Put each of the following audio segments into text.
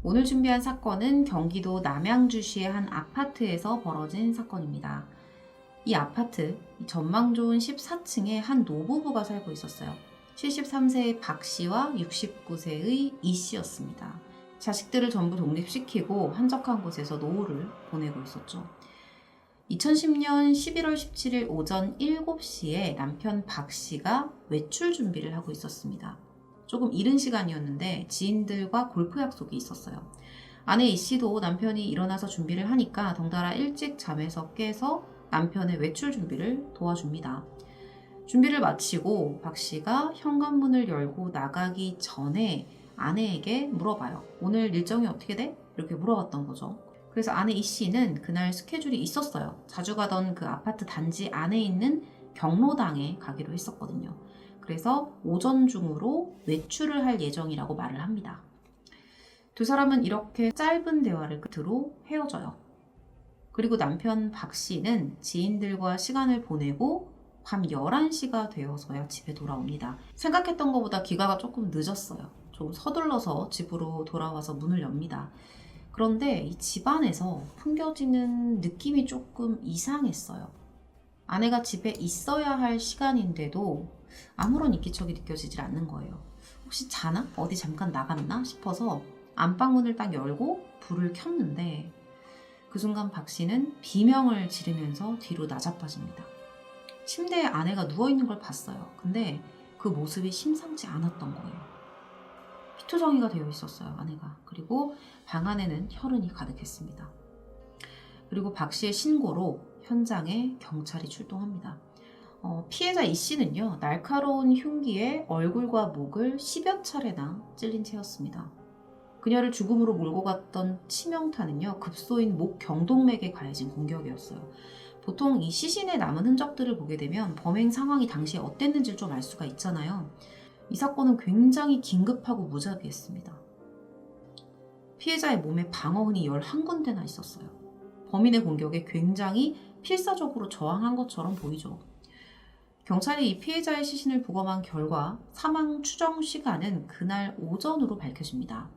오늘 준비한 사건은 경기도 남양주시의 한 아파트에서 벌어진 사건입니다. 이 아파트, 전망 좋은 14층에 한 노부부가 살고 있었어요. 73세의 박 씨와 69세의 이 씨였습니다. 자식들을 전부 독립시키고 한적한 곳에서 노후를 보내고 있었죠. 2010년 11월 17일 오전 7시에 남편 박 씨가 외출 준비를 하고 있었습니다. 조금 이른 시간이었는데 지인들과 골프 약속이 있었어요. 아내 이 씨도 남편이 일어나서 준비를 하니까 덩달아 일찍 잠에서 깨서 남편의 외출 준비를 도와줍니다. 준비를 마치고 박 씨가 현관문을 열고 나가기 전에 아내에게 물어봐요. 오늘 일정이 어떻게 돼? 이렇게 물어봤던 거죠. 그래서 아내 이 씨는 그날 스케줄이 있었어요. 자주 가던 그 아파트 단지 안에 있는 경로당에 가기로 했었거든요. 그래서 오전 중으로 외출을 할 예정이라고 말을 합니다. 두 사람은 이렇게 짧은 대화를 끝으로 헤어져요. 그리고 남편 박 씨는 지인들과 시간을 보내고 밤 11시가 되어서야 집에 돌아옵니다. 생각했던 것보다 귀가가 조금 늦었어요. 좀 서둘러서 집으로 돌아와서 문을 엽니다. 그런데 이 집안에서 풍겨지는 느낌이 조금 이상했어요. 아내가 집에 있어야 할 시간인데도 아무런 인기척이 느껴지질 않는 거예요. 혹시 자나? 어디 잠깐 나갔나? 싶어서 안방문을 딱 열고 불을 켰는데 그 순간 박 씨는 비명을 지르면서 뒤로 나자빠집니다. 침대에 아내가 누워있는 걸 봤어요. 근데 그 모습이 심상치 않았던 거예요. 피투성이가 되어 있었어요, 아내가. 그리고 방 안에는 혈흔이 가득했습니다. 그리고 박 씨의 신고로 현장에 경찰이 출동합니다. 피해자 이 씨는요, 날카로운 흉기에 얼굴과 목을 10여 차례나 찔린 채였습니다. 그녀를 죽음으로 몰고 갔던 치명타는요, 급소인 목 경동맥에 가해진 공격이었어요. 보통 이 시신에 남은 흔적들을 보게 되면 범행 상황이 당시에 어땠는지를 좀 알 수가 있잖아요. 이 사건은 굉장히 긴급하고 무자비했습니다. 피해자의 몸에 방어흔이 11군데나 있었어요. 범인의 공격에 굉장히 필사적으로 저항한 것처럼 보이죠. 경찰이 이 피해자의 시신을 부검한 결과 사망 추정 시간은 그날 오전으로 밝혀집니다.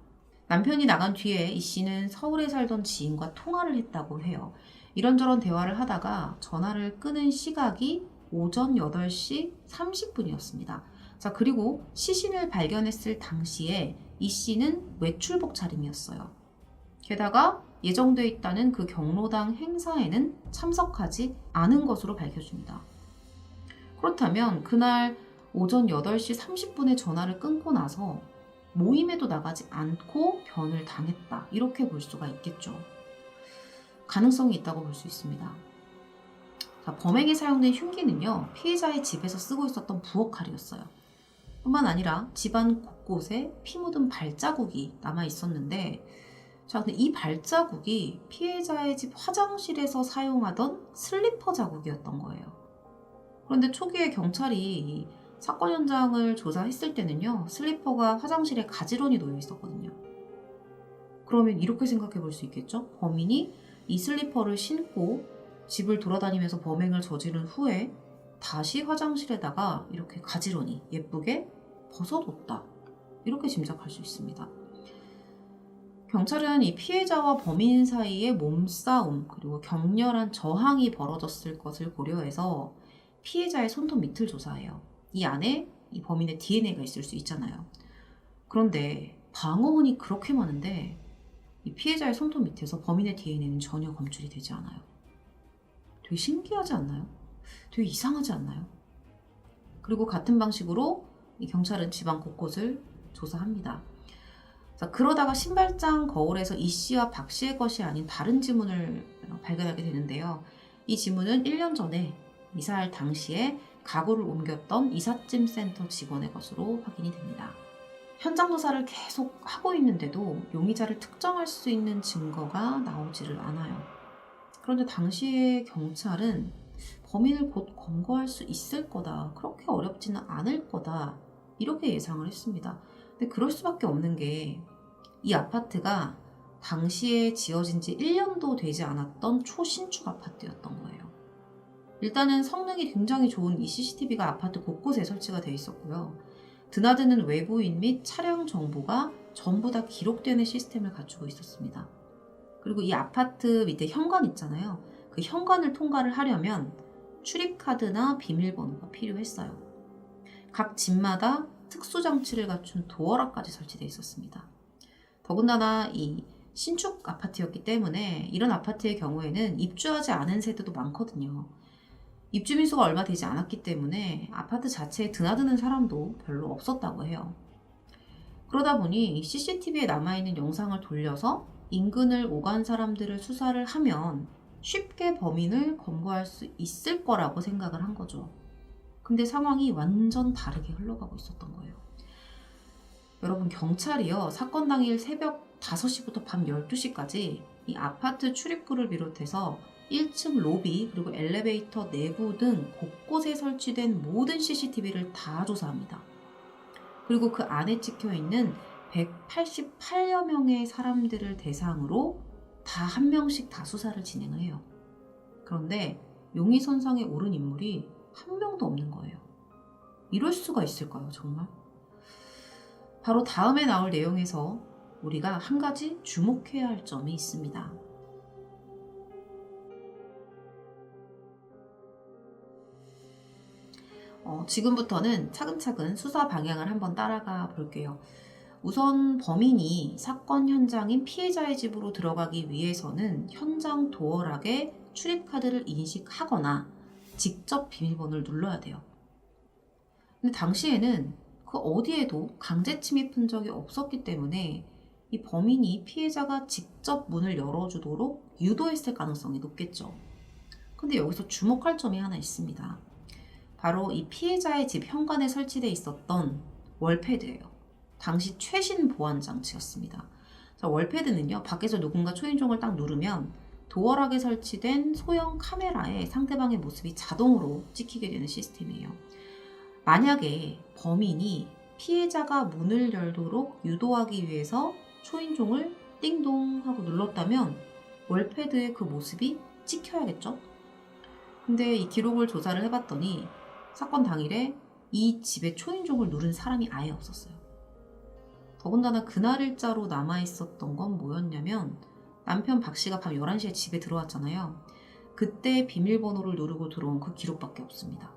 남편이 나간 뒤에 이 씨는 서울에 살던 지인과 통화를 했다고 해요. 이런저런 대화를 하다가 전화를 끊은 시각이 오전 8시 30분이었습니다. 자, 그리고 시신을 발견했을 당시에 이 씨는 외출복 차림이었어요. 게다가 예정돼 있다는 그 경로당 행사에는 참석하지 않은 것으로 밝혀집니다. 그렇다면 그날 오전 8시 30분에 전화를 끊고 나서 모임에도 나가지 않고 변을 당했다. 이렇게 볼 수가 있겠죠. 가능성이 있다고 볼 수 있습니다. 자, 범행에 사용된 흉기는요, 피해자의 집에서 쓰고 있었던 부엌칼이었어요. 뿐만 아니라 집안 곳곳에 피 묻은 발자국이 남아 있었는데, 자, 근데 이 발자국이 피해자의 집 화장실에서 사용하던 슬리퍼 자국이었던 거예요. 그런데 초기에 경찰이 이 사건 현장을 조사했을 때는요, 슬리퍼가 화장실에 가지런히 놓여 있었거든요. 그러면 이렇게 생각해 볼 수 있겠죠? 범인이 이 슬리퍼를 신고 집을 돌아다니면서 범행을 저지른 후에 다시 화장실에다가 이렇게 가지런히 예쁘게 벗어뒀다. 이렇게 짐작할 수 있습니다. 경찰은 이 피해자와 범인 사이에 몸싸움 그리고 격렬한 저항이 벌어졌을 것을 고려해서 피해자의 손톱 밑을 조사해요. 이 안에 이 범인의 DNA가 있을 수 있잖아요. 그런데 방어흔이 그렇게 많은데 이 피해자의 손톱 밑에서 범인의 DNA는 전혀 검출이 되지 않아요. 되게 신기하지 않나요? 되게 이상하지 않나요? 그리고 같은 방식으로 이 경찰은 집안 곳곳을 조사합니다. 자, 그러다가 신발장 거울에서 이 씨와 박 씨의 것이 아닌 다른 지문을 발견하게 되는데요. 이 지문은 1년 전에 이사할 당시에 가구를 옮겼던 이삿짐 센터 직원의 것으로 확인이 됩니다. 현장 조사를 계속 하고 있는데도 용의자를 특정할 수 있는 증거가 나오지를 않아요. 그런데 당시에 경찰은 범인을 곧 검거할 수 있을 거다, 그렇게 어렵지는 않을 거다, 이렇게 예상을 했습니다. 근데 그럴 수밖에 없는 게 이 아파트가 당시에 지어진 지 1년도 되지 않았던 초신축 아파트였던 거예요. 일단은 성능이 굉장히 좋은 이 CCTV가 아파트 곳곳에 설치가 되어 있었고요. 드나드는 외부인 및 차량 정보가 전부 다 기록되는 시스템을 갖추고 있었습니다. 그리고 이 아파트 밑에 현관 있잖아요. 그 현관을 통과를 하려면 출입카드나 비밀번호가 필요했어요. 각 집마다 특수장치를 갖춘 도어락까지 설치되어 있었습니다. 더군다나 이 신축 아파트였기 때문에 이런 아파트의 경우에는 입주하지 않은 세대도 많거든요. 입주민 수가 얼마 되지 않았기 때문에 아파트 자체에 드나드는 사람도 별로 없었다고 해요. 그러다 보니 CCTV에 남아있는 영상을 돌려서 인근을 오간 사람들을 수사를 하면 쉽게 범인을 검거할 수 있을 거라고 생각을 한 거죠. 근데 상황이 완전 다르게 흘러가고 있었던 거예요. 여러분, 경찰이요, 사건 당일 새벽 5시부터 밤 12시까지 이 아파트 출입구를 비롯해서 1층 로비 그리고 엘리베이터 내부 등 곳곳에 설치된 모든 CCTV를 다 조사합니다. 그리고 그 안에 찍혀있는 188여 명의 사람들을 대상으로 다 한 명씩 다 수사를 진행을 해요. 그런데 용의선상에 오른 인물이 한 명도 없는 거예요. 이럴 수가 있을까요, 정말? 바로 다음에 나올 내용에서 우리가 한 가지 주목해야 할 점이 있습니다. 지금부터는 차근차근 수사 방향을 한번 따라가 볼게요. 우선 범인이 사건 현장인 피해자의 집으로 들어가기 위해서는 현장 도어락에 출입카드를 인식하거나 직접 비밀번호를 눌러야 돼요. 근데 당시에는 그 어디에도 강제 침입 흔적이 없었기 때문에 이 범인이 피해자가 직접 문을 열어주도록 유도했을 가능성이 높겠죠. 근데 여기서 주목할 점이 하나 있습니다. 바로 이 피해자의 집 현관에 설치되어 있었던 월패드예요. 당시 최신 보안 장치였습니다. 자, 월패드는요, 밖에서 누군가 초인종을 딱 누르면 도어락에 설치된 소형 카메라에 상대방의 모습이 자동으로 찍히게 되는 시스템이에요. 만약에 범인이 피해자가 문을 열도록 유도하기 위해서 초인종을 띵동 하고 눌렀다면 월패드의 그 모습이 찍혀야겠죠? 근데 이 기록을 조사를 해봤더니 사건 당일에 이 집에 초인종을 누른 사람이 아예 없었어요. 더군다나 그날 일자로 남아있었던 건 뭐였냐면 남편 박 씨가 밤 11시에 집에 들어왔잖아요. 그때 비밀번호를 누르고 들어온 그 기록밖에 없습니다.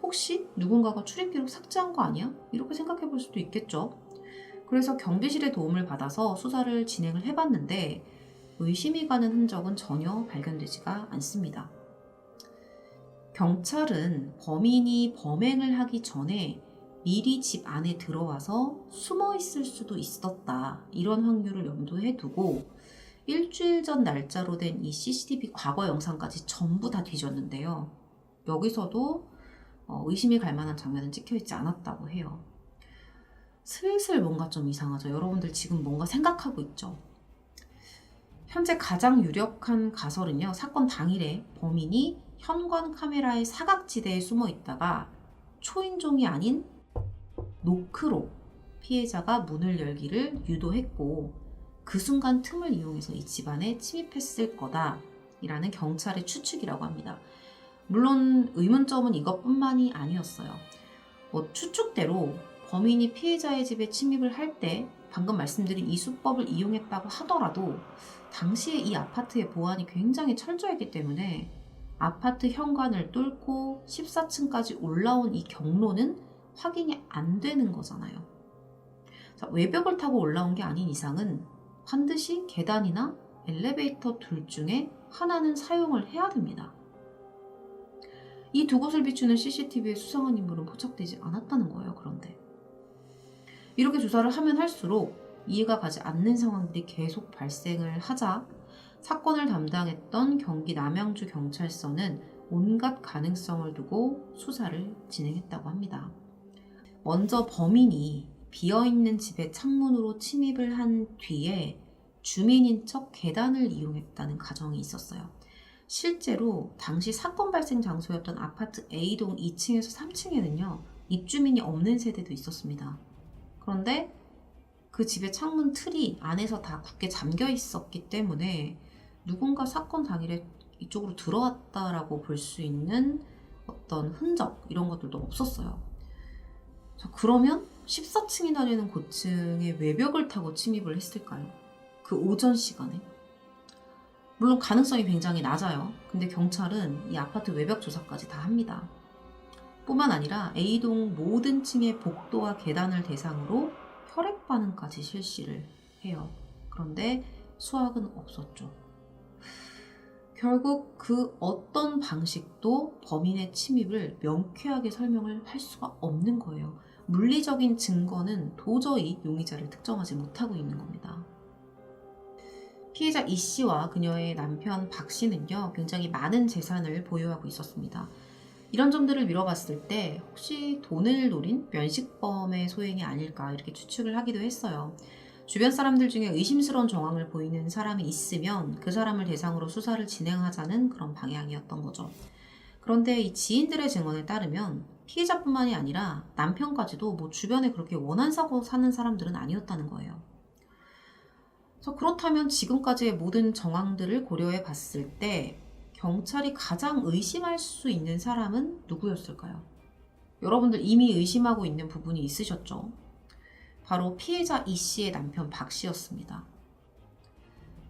혹시 누군가가 출입기록 삭제한 거 아니야? 이렇게 생각해 볼 수도 있겠죠. 그래서 경비실의 도움을 받아서 수사를 진행을 해봤는데 의심이 가는 흔적은 전혀 발견되지가 않습니다. 경찰은 범인이 범행을 하기 전에 미리 집 안에 들어와서 숨어 있을 수도 있었다, 이런 확률을 염두에 두고 일주일 전 날짜로 된 이 CCTV 과거 영상까지 전부 다 뒤졌는데요. 여기서도 의심이 갈 만한 장면은 찍혀있지 않았다고 해요. 슬슬 뭔가 좀 이상하죠. 여러분들 지금 뭔가 생각하고 있죠? 현재 가장 유력한 가설은요, 사건 당일에 범인이 현관 카메라의 사각지대에 숨어 있다가 초인종이 아닌 노크로 피해자가 문을 열기를 유도했고 그 순간 틈을 이용해서 이 집안에 침입했을 거다, 이라는 경찰의 추측이라고 합니다. 물론 의문점은 이것뿐만이 아니었어요. 추측대로 범인이 피해자의 집에 침입을 할 때 방금 말씀드린 이 수법을 이용했다고 하더라도 당시에 이 아파트의 보안이 굉장히 철저했기 때문에 아파트 현관을 뚫고 14층까지 올라온 이 경로는 확인이 안 되는 거잖아요. 자, 외벽을 타고 올라온 게 아닌 이상은 반드시 계단이나 엘리베이터 둘 중에 하나는 사용을 해야 됩니다. 이 두 곳을 비추는 CCTV에 수상한 인물은 포착되지 않았다는 거예요. 그런데 이렇게 조사를 하면 할수록 이해가 가지 않는 상황들이 계속 발생을 하자 사건을 담당했던 경기 남양주 경찰서는 온갖 가능성을 두고 수사를 진행했다고 합니다. 먼저 범인이 비어있는 집의 창문으로 침입을 한 뒤에 주민인 척 계단을 이용했다는 가정이 있었어요. 실제로 당시 사건 발생 장소였던 아파트 A동 2층에서 3층에는요, 입주민이 없는 세대도 있었습니다. 그런데 그 집의 창문 틀이 안에서 다 굳게 잠겨 있었기 때문에 누군가 사건 당일에 이쪽으로 들어왔다라고 볼 수 있는 어떤 흔적, 이런 것들도 없었어요. 자, 그러면 14층이나 되는 고층에 외벽을 타고 침입을 했을까요? 그 오전 시간에? 물론 가능성이 굉장히 낮아요. 근데 경찰은 이 아파트 외벽 조사까지 다 합니다. 뿐만 아니라 A동 모든 층의 복도와 계단을 대상으로 혈액 반응까지 실시를 해요. 그런데 수확은 없었죠. 결국 그 어떤 방식도 범인의 침입을 명쾌하게 설명을 할 수가 없는 거예요. 물리적인 증거는 도저히 용의자를 특정하지 못하고 있는 겁니다. 피해자 이 씨와 그녀의 남편 박 씨는요, 굉장히 많은 재산을 보유하고 있었습니다. 이런 점들을 미뤄봤을 때 혹시 돈을 노린 면식범의 소행이 아닐까 이렇게 추측을 하기도 했어요. 주변 사람들 중에 의심스러운 정황을 보이는 사람이 있으면 그 사람을 대상으로 수사를 진행하자는 그런 방향이었던 거죠. 그런데 이 지인들의 증언에 따르면 피해자뿐만이 아니라 남편까지도 뭐 주변에 그렇게 원한사고 사는 사람들은 아니었다는 거예요. 그래서 그렇다면 지금까지의 모든 정황들을 고려해 봤을 때 경찰이 가장 의심할 수 있는 사람은 누구였을까요? 여러분들 이미 의심하고 있는 부분이 있으셨죠? 바로 피해자 이 씨의 남편 박 씨였습니다.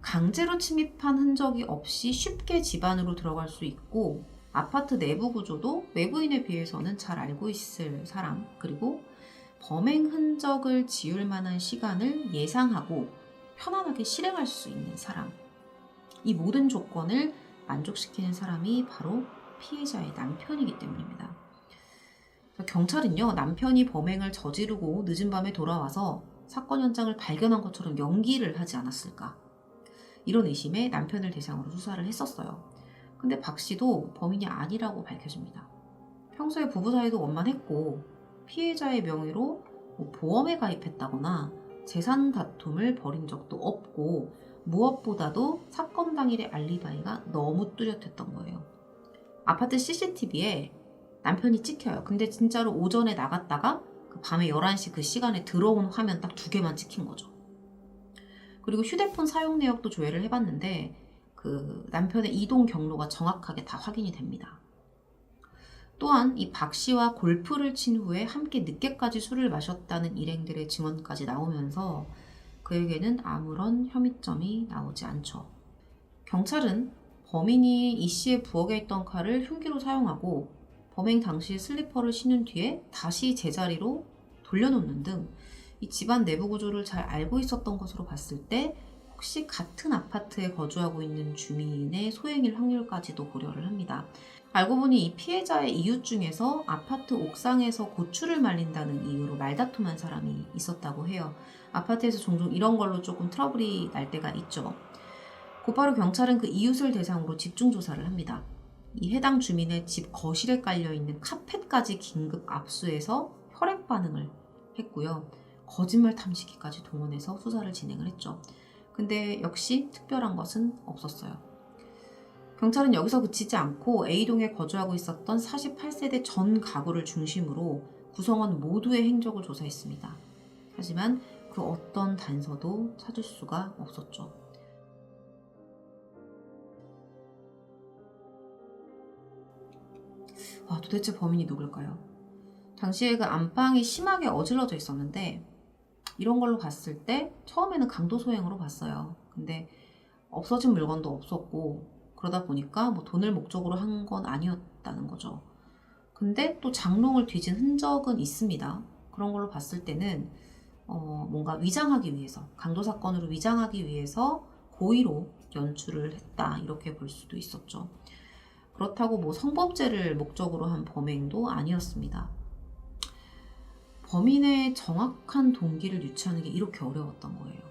강제로 침입한 흔적이 없이 쉽게 집 안으로 들어갈 수 있고 아파트 내부 구조도 외부인에 비해서는 잘 알고 있을 사람, 그리고 범행 흔적을 지울 만한 시간을 예상하고 편안하게 실행할 수 있는 사람. 이 모든 조건을 만족시키는 사람이 바로 피해자의 남편이기 때문입니다. 경찰은요, 남편이 범행을 저지르고 늦은 밤에 돌아와서 사건 현장을 발견한 것처럼 연기를 하지 않았을까. 이런 의심에 남편을 대상으로 수사를 했었어요. 근데 박 씨도 범인이 아니라고 밝혀집니다. 평소에 부부 사이도 원만했고 피해자의 명의로 보험에 가입했다거나 재산 다툼을 벌인 적도 없고 무엇보다도 사건 당일의 알리바이가 너무 뚜렷했던 거예요. 아파트 CCTV에 남편이 찍혀요. 근데 진짜로 오전에 나갔다가 그 밤에 11시 그 시간에 들어온 화면 딱 2개만 찍힌 거죠. 그리고 휴대폰 사용 내역도 조회를 해봤는데 그 남편의 이동 경로가 정확하게 다 확인이 됩니다. 또한 이 박 씨와 골프를 친 후에 함께 늦게까지 술을 마셨다는 일행들의 증언까지 나오면서 그에게는 아무런 혐의점이 나오지 않죠. 경찰은 범인이 이 씨의 부엌에 있던 칼을 흉기로 사용하고 범행 당시 슬리퍼를 신은 뒤에 다시 제자리로 돌려놓는 등 이 집안 내부 구조를 잘 알고 있었던 것으로 봤을 때 혹시 같은 아파트에 거주하고 있는 주민의 소행일 확률까지도 고려를 합니다. 알고 보니 이 피해자의 이웃 중에서 아파트 옥상에서 고추를 말린다는 이유로 말다툼한 사람이 있었다고 해요. 아파트에서 종종 이런 걸로 조금 트러블이 날 때가 있죠. 곧바로 경찰은 그 이웃을 대상으로 집중 조사를 합니다. 이 해당 주민의 집 거실에 깔려있는 카펫까지 긴급 압수해서 혈액 반응을 했고요. 거짓말 탐지기까지 동원해서 수사를 진행을 했죠. 근데 역시 특별한 것은 없었어요. 경찰은 여기서 그치지 않고 A동에 거주하고 있었던 48세대 전 가구를 중심으로 구성원 모두의 행적을 조사했습니다. 하지만 그 어떤 단서도 찾을 수가 없었죠. 도대체 범인이 누굴까요? 당시에 그 안방이 심하게 어질러져 있었는데 이런 걸로 봤을 때 처음에는 강도 소행으로 봤어요. 근데 없어진 물건도 없었고 그러다 보니까 뭐 돈을 목적으로 한 건 아니었다는 거죠. 근데 또 장롱을 뒤진 흔적은 있습니다. 그런 걸로 봤을 때는 뭔가 위장하기 위해서, 강도 사건으로 위장하기 위해서 고의로 연출을 했다 이렇게 볼 수도 있었죠. 그렇다고 뭐 성범죄를 목적으로 한 범행도 아니었습니다. 범인의 정확한 동기를 유추하는 게 이렇게 어려웠던 거예요.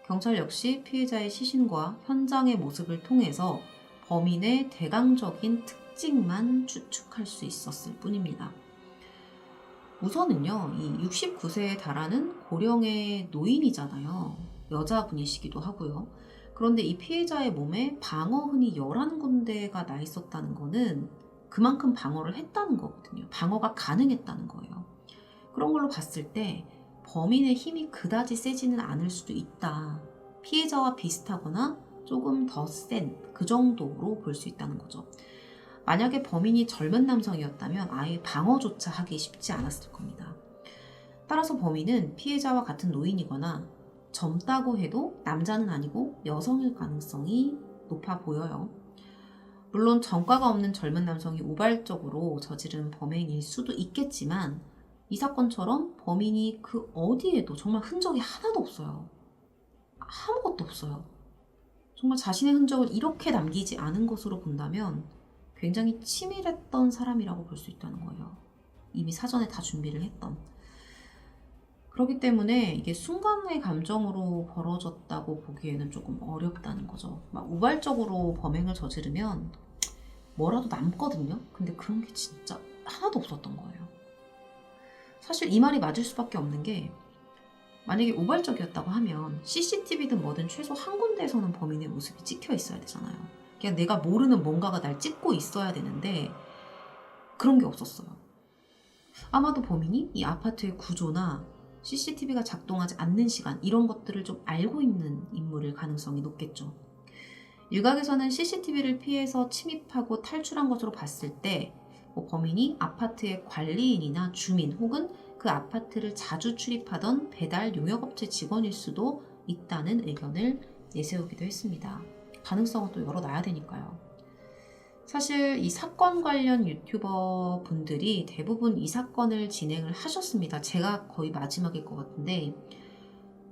경찰 역시 피해자의 시신과 현장의 모습을 통해서 범인의 대강적인 특징만 추측할 수 있었을 뿐입니다. 우선은요, 이 69세에 달하는 고령의 노인이잖아요. 여자분이시기도 하고요. 그런데 이 피해자의 몸에 방어흔이 11군데가 나 있었다는 거는 그만큼 방어를 했다는 거거든요. 방어가 가능했다는 거예요. 그런 걸로 봤을 때 범인의 힘이 그다지 세지는 않을 수도 있다. 피해자와 비슷하거나 조금 더 센 그 정도로 볼 수 있다는 거죠. 만약에 범인이 젊은 남성이었다면 아예 방어조차 하기 쉽지 않았을 겁니다. 따라서 범인은 피해자와 같은 노인이거나 젊다고 해도 남자는 아니고 여성일 가능성이 높아 보여요. 물론 전과가 없는 젊은 남성이 우발적으로 저지른 범행일 수도 있겠지만 이 사건처럼 범인이 그 어디에도 정말 흔적이 하나도 없어요. 아무것도 없어요. 정말 자신의 흔적을 이렇게 남기지 않은 것으로 본다면 굉장히 치밀했던 사람이라고 볼 수 있다는 거예요. 이미 사전에 다 준비를 했던. 그렇기 때문에 이게 순간의 감정으로 벌어졌다고 보기에는 조금 어렵다는 거죠. 막 우발적으로 범행을 저지르면 뭐라도 남거든요. 근데 그런 게 진짜 하나도 없었던 거예요. 사실 이 말이 맞을 수밖에 없는 게 만약에 우발적이었다고 하면 CCTV든 뭐든 최소 한 군데에서는 범인의 모습이 찍혀 있어야 되잖아요. 그냥 내가 모르는 뭔가가 날 찍고 있어야 되는데 그런 게 없었어요. 아마도 범인이 이 아파트의 구조나 CCTV가 작동하지 않는 시간 이런 것들을 좀 알고 있는 인물일 가능성이 높겠죠. 일각에서는 CCTV를 피해서 침입하고 탈출한 것으로 봤을 때 범인이 아파트의 관리인이나 주민 혹은 그 아파트를 자주 출입하던 배달 용역업체 직원일 수도 있다는 의견을 내세우기도 했습니다. 가능성은 또 열어놔야 되니까요. 사실 이 사건 관련 유튜버 분들이 대부분 이 사건을 진행을 하셨습니다. 제가 거의 마지막일 것 같은데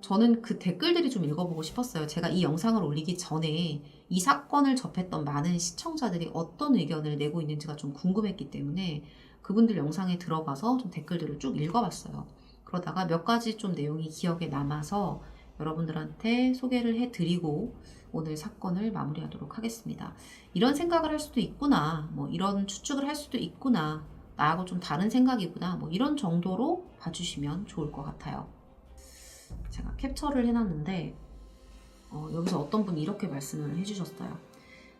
저는 그 댓글들이 좀 읽어보고 싶었어요. 제가 이 영상을 올리기 전에 이 사건을 접했던 많은 시청자들이 어떤 의견을 내고 있는지가 좀 궁금했기 때문에 그분들 영상에 들어가서 좀 댓글들을 쭉 읽어봤어요. 그러다가 몇 가지 좀 내용이 기억에 남아서 여러분들한테 소개를 해드리고 오늘 사건을 마무리하도록 하겠습니다. 이런 생각을 할 수도 있구나, 뭐 이런 추측을 할 수도 있구나, 나하고 좀 다른 생각이구나, 뭐 이런 정도로 봐주시면 좋을 것 같아요. 제가 캡처를 해놨는데 여기서 어떤 분이 이렇게 말씀을 해주셨어요.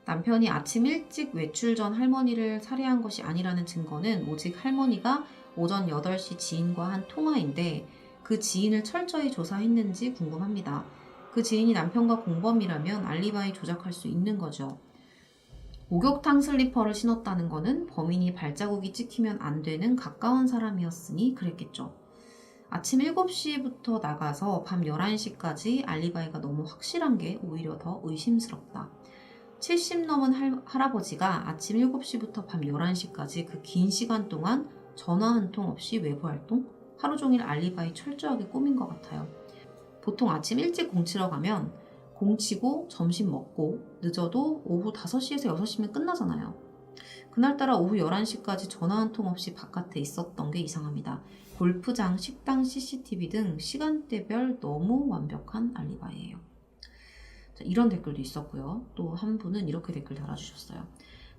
남편이 아침 일찍 외출 전 할머니를 살해한 것이 아니라는 증거는 오직 할머니가 오전 8시 지인과 한 통화인데 그 지인을 철저히 조사했는지 궁금합니다. 그 지인이 남편과 공범이라면 알리바이 조작할 수 있는 거죠. 목욕탕 슬리퍼를 신었다는 거는 범인이 발자국이 찍히면 안 되는 가까운 사람이었으니 그랬겠죠. 아침 7시부터 나가서 밤 11시까지 알리바이가 너무 확실한 게 오히려 더 의심스럽다. 70 넘은 할아버지가 아침 7시부터 밤 11시까지 그 긴 시간 동안 전화 한 통 없이 외부 활동? 하루 종일 알리바이 철저하게 꾸민 것 같아요. 보통 아침 일찍 공치러 가면 공치고 점심 먹고 늦어도 오후 5시에서 6시면 끝나잖아요. 그날따라 오후 11시까지 전화 한 통 없이 바깥에 있었던 게 이상합니다. 골프장, 식당 CCTV 등 시간대별 너무 완벽한 알리바이예요. 자, 이런 댓글도 있었고요. 또 한 분은 이렇게 댓글 달아주셨어요.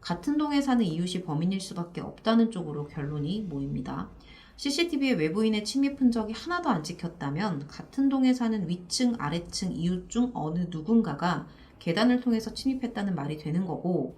같은 동에 사는 이웃이 범인일 수밖에 없다는 쪽으로 결론이 모입니다. CCTV에 외부인의 침입 흔적이 하나도 안 찍혔다면 같은 동에 사는 위층, 아래층 이웃 중 어느 누군가가 계단을 통해서 침입했다는 말이 되는 거고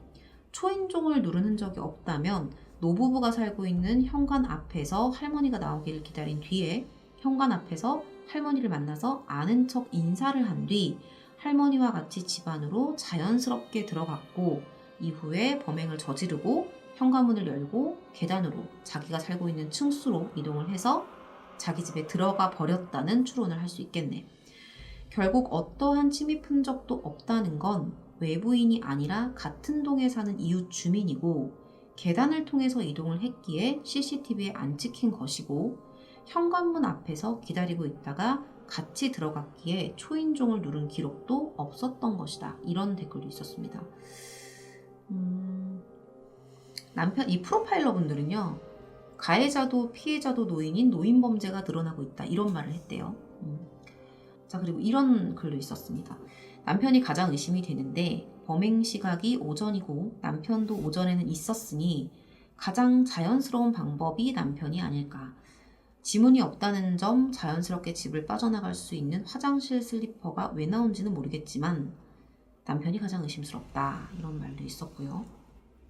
초인종을 누른 흔적이 없다면 노부부가 살고 있는 현관 앞에서 할머니가 나오기를 기다린 뒤에 현관 앞에서 할머니를 만나서 아는 척 인사를 한 뒤 할머니와 같이 집 안으로 자연스럽게 들어갔고 이후에 범행을 저지르고 현관문을 열고 계단으로 자기가 살고 있는 층수로 이동을 해서 자기 집에 들어가 버렸다는 추론을 할 수 있겠네. 결국 어떠한 침입 흔적도 없다는 건 외부인이 아니라 같은 동에 사는 이웃 주민이고 계단을 통해서 이동을 했기에 CCTV에 안 찍힌 것이고 현관문 앞에서 기다리고 있다가 같이 들어갔기에 초인종을 누른 기록도 없었던 것이다. 이런 댓글도 있었습니다. 이 프로파일러 분들은요. 가해자도 피해자도 노인인 노인범죄가 늘어나고 있다. 이런 말을 했대요. 자, 그리고 이런 글도 있었습니다. 남편이 가장 의심이 되는데 범행 시각이 오전이고 남편도 오전에는 있었으니 가장 자연스러운 방법이 남편이 아닐까. 지문이 없다는 점 자연스럽게 집을 빠져나갈 수 있는 화장실 슬리퍼가 왜 나온지는 모르겠지만 남편이 가장 의심스럽다. 이런 말도 있었고요.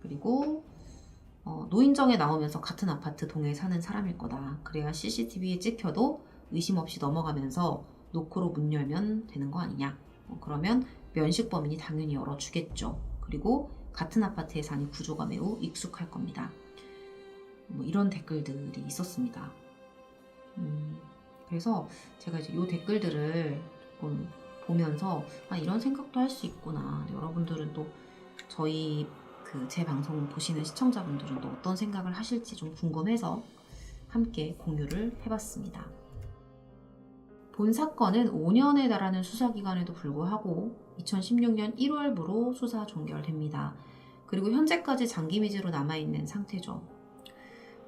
그리고 노인정에 나오면서 같은 아파트 동에 사는 사람일 거다. 그래야 CCTV에 찍혀도 의심 없이 넘어가면서 노크로 문 열면 되는 거 아니냐. 그러면 면식범인이 당연히 열어주겠죠. 그리고 같은 아파트에 사니 구조가 매우 익숙할 겁니다. 이런 댓글들이 있었습니다. 그래서 제가 이제 이 댓글들을 조금 보면서 이런 생각도 할 수 있구나. 여러분들은 또 저희 제 방송 보시는 시청자분들은 또 어떤 생각을 하실지 좀 궁금해서 함께 공유를 해봤습니다. 본 사건은 5년에 달하는 수사기간에도 불구하고 2016년 1월부로 수사 종결됩니다. 그리고 현재까지 장기미제로 남아있는 상태죠.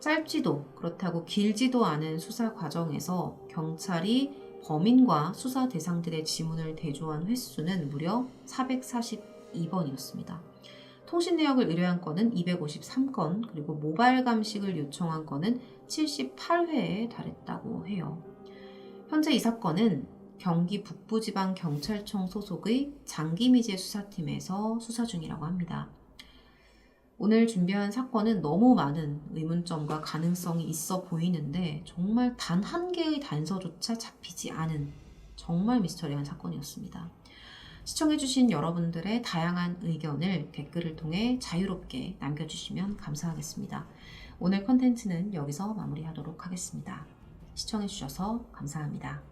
짧지도 그렇다고 길지도 않은 수사 과정에서 경찰이 범인과 수사 대상들의 지문을 대조한 횟수는 무려 442번이었습니다. 통신 내역을 의뢰한 건은 253건, 그리고 모바일 감식을 요청한 건은 78회에 달했다고 해요. 현재 이 사건은 경기 북부지방경찰청 소속의 장기미제 수사팀에서 수사 중이라고 합니다. 오늘 준비한 사건은 너무 많은 의문점과 가능성이 있어 보이는데 정말 단 한 개의 단서조차 잡히지 않은 정말 미스터리한 사건이었습니다. 시청해주신 여러분들의 다양한 의견을 댓글을 통해 자유롭게 남겨주시면 감사하겠습니다. 오늘 컨텐츠는 여기서 마무리하도록 하겠습니다. 시청해주셔서 감사합니다.